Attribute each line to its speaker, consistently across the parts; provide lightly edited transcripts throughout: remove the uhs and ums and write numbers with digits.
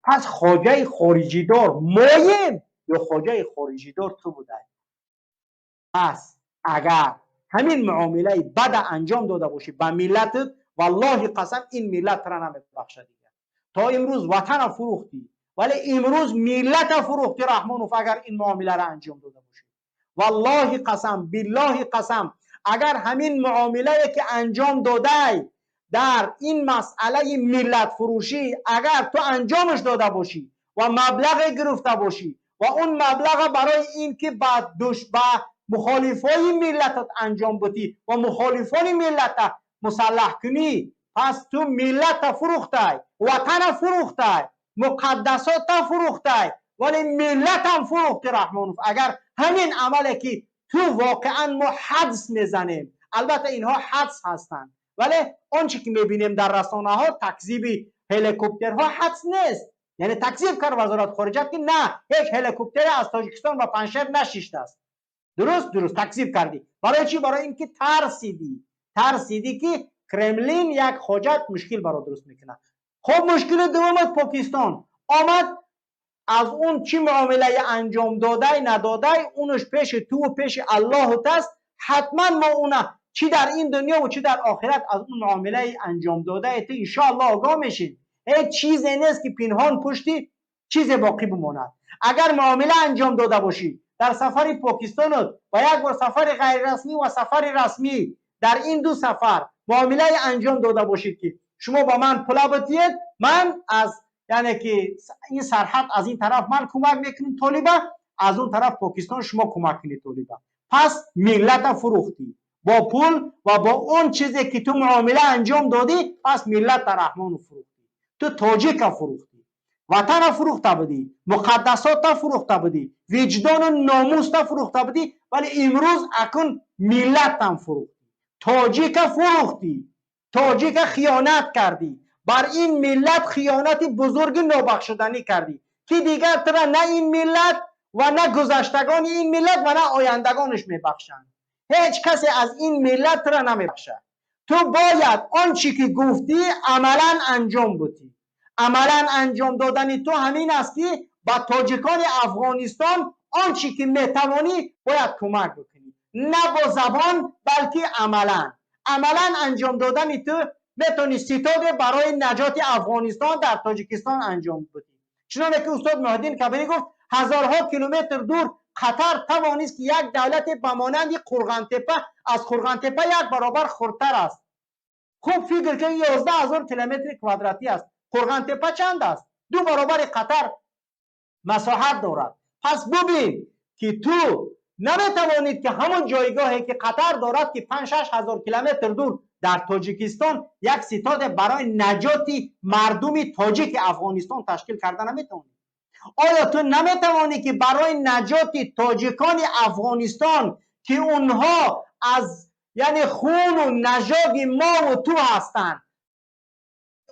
Speaker 1: پس خواجه خارجی دار مایم یا خواجه خارجی دار تو بوده. پس اگر همین معامله بد انجام داده باشی به ملتت، والله قسم این ملت را نمیبخشه دیگه. تا امروز وطن فروختی ولی امروز ملت فروختی رحمانوف اگر این معامله را انجام داده باشی. والله قسم بالله قسم اگر همین معامله که انجام داده در این مسئله ملت فروشی اگر تو انجامش داده باشی و مبلغ گرفته باشی و اون مبلغ برای این که بعد به مخالفای ملت انجام بدی و مخالفان ملت مسلح کنی، پس تو ملت فروخته، وطن فروخته، مقدسات فروخته، ولی ملت هم فروخته رحمانوف. اگر همین عمله که تو واقعا ما حدس میزنیم، البته اینها حدس هستند ولی آنچه که میبینیم در رسانه ها تکذیب هلیکوپترها حدس نیست. یعنی تکذیب کرد وزارت خارجه که نه هیچ هلیکوپتر از تاجیکستان و پنجشیر نشیشته است. درست تکذیب کردی. برای چی؟ برای اینکه ترسیدی که کرملین یک حاجت مشکل برای درست میکنه. خب مشکل دوم پاکستان آمد از اون چی معامله انجام داده نداده اونش پیش تو و پیش الله است. حتما ما اونه چی در این دنیا و چی در آخرت از اون معامله انجام داده تو ان شاء الله آگاه میشین. هیچ چیزی نیست که پنهان پشتی چیز باقی بماند. اگر معامله انجام داده باشی در سفر پاکستان و یک بار سفر غیر رسمی و سفر رسمی، در این دو سفر معامله انجام داده باشید که شما با من پلا بتید، من از یعنی که این سرحد از این طرف من کمک میکنم طالبه، از اون طرف پاکستان شما کمک کنید طالبه، پس ملت فروختی با پول و با اون چیزی که تو معامله انجام دادی. پس ملت رحمان فروختی، تو تاجیک فروختی، وطن فروخته بودی، مقدسات فروخته بودی، وجدان و ناموس فروخته بودی، ولی امروز اکن ملت هم فروختی، تاجیک فروختی، تاجیک خیانت کردی، بر این ملت خیانت بزرگ نابخشودنی کردی که دیگر ترا نه این ملت و نه گذشتگان این ملت و نه آیندگانش میبخشند. هیچ کسی از این ملت ترا نمیبخشه. تو باید آنچه که گفتی عملا انجام بدی. عملا انجام دادن تو همین است که با تاجیکان افغانستان آنچه که میتوانی باید کمک بکنی، نه با زبان بلکه عملا انجام دادن تو میتونی ستاد برای نجات افغانستان در تاجیکستان انجام بدی. چنانکه که استاد محمدین کبیری گفت هزارها کیلومتر دور قطر توانست که یک دولت بمانند قرغنتپه از قرغنتپه یک برابر خردتر است. خوب فکر کنید 11,000 کیلومتر کوادراتی است. قرغنتپه چند است؟ 2 برابر قطر مساحت دارد. پس ببین که تو نمیتوانید که همون جایگاهی که قطر دارد که 5-6 هزار کیلومتر دور در تاجیکستان یک ستاد برای نجات مردم تاجیک افغانستان تشکیل کردن نمیتوانید. آیا تو نمیتوانی که برای نجات تاجیکان افغانستان که اونها از یعنی خون و نژاد ما و تو هستند،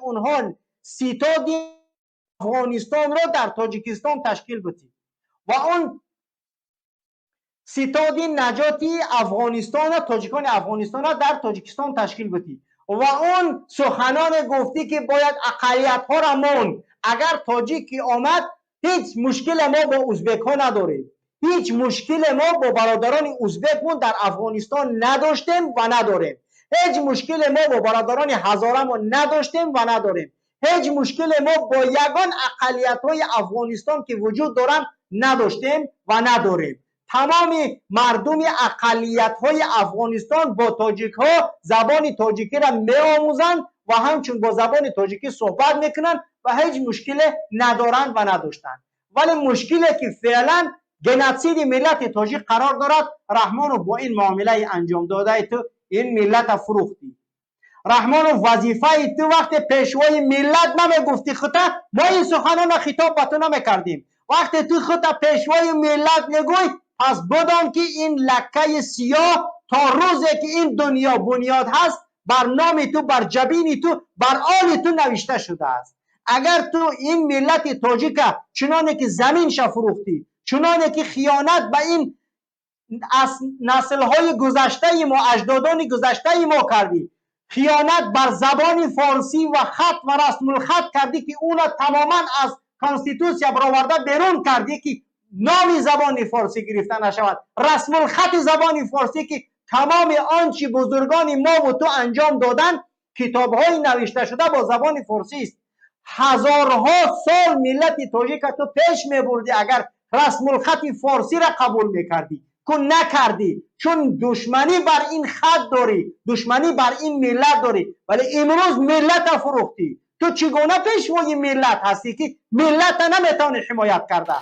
Speaker 1: اونها ستاد افغانستان را در تاجیکستان تشکیل بدی و اون ستاد نجاتی افغانستان و تاجیکان افغانستان را در تاجیکستان تشکیل بدی و اون سخنان گفتی که باید اقلیت ها را مون. اگر تاجیکی آمد هیچ مشکل ما با ازبک ها نداریم، هیچ مشکل ما با برادران ازبک در افغانستان نداشتیم و نداریم، هیچ مشکل ما با برادران هزاره ما نداشتیم و نداریم، هیچ مشکل ما با یگان اقلیت های افغانستان که وجود دارن نداشتیم و نداریم. تمام مردم اقلیت های افغانستان با تاجیک ها زبان تاجیکی را می آموزند و همچون با زبان تاجیکی صحبت میکنند و هیچ مشکل ندارند و نداشتند. ولی مشکلی که فعلا گنوسید ملت تاجیک قرار دارد، رحمانو با این معامله انجام داده تو این ملت فروختی. رحمانو وظیفه تو وقت پیشوای ملت نمیگفتی خطا ما این سخنان خطاب به تو نمیکردیم، وقتی تو خطا پیشوای ملت میگوی پس بدان که این لکه سیاه تا روزی که این دنیا بنیاد هست بر نام تو، بر جبین تو، بر آل تو نوشته شده است. اگر تو این ملت تاجیک چنانه که زمینش فروختی، چنانه که خیانت به این نسل‌های گذشته ما، اجدادان گذشته ما کردی، خیانت بر زبان فارسی و خط و رسم الخط کردی که اونا تماما از کانستیتوسیا برآورده بیرون کردی که نام زبان فارسی گرفته نشود. رسم الخط زبان فارسی که تمام آنچه بزرگان ما و تو انجام دادن کتاب‌های نوشته شده با زبان فارسی است. هزارها سال ملت تاجیک تو پیش می‌بردی اگر رسم الخط فارسی را قبول می‌کردی که نکردی، چون دشمنی بر این خط داری، دشمنی بر این ملت داری. ولی امروز ملت فروختی. تو چگونه پیشوای ملت هستی که ملت نمیتونی حمایت کرده؟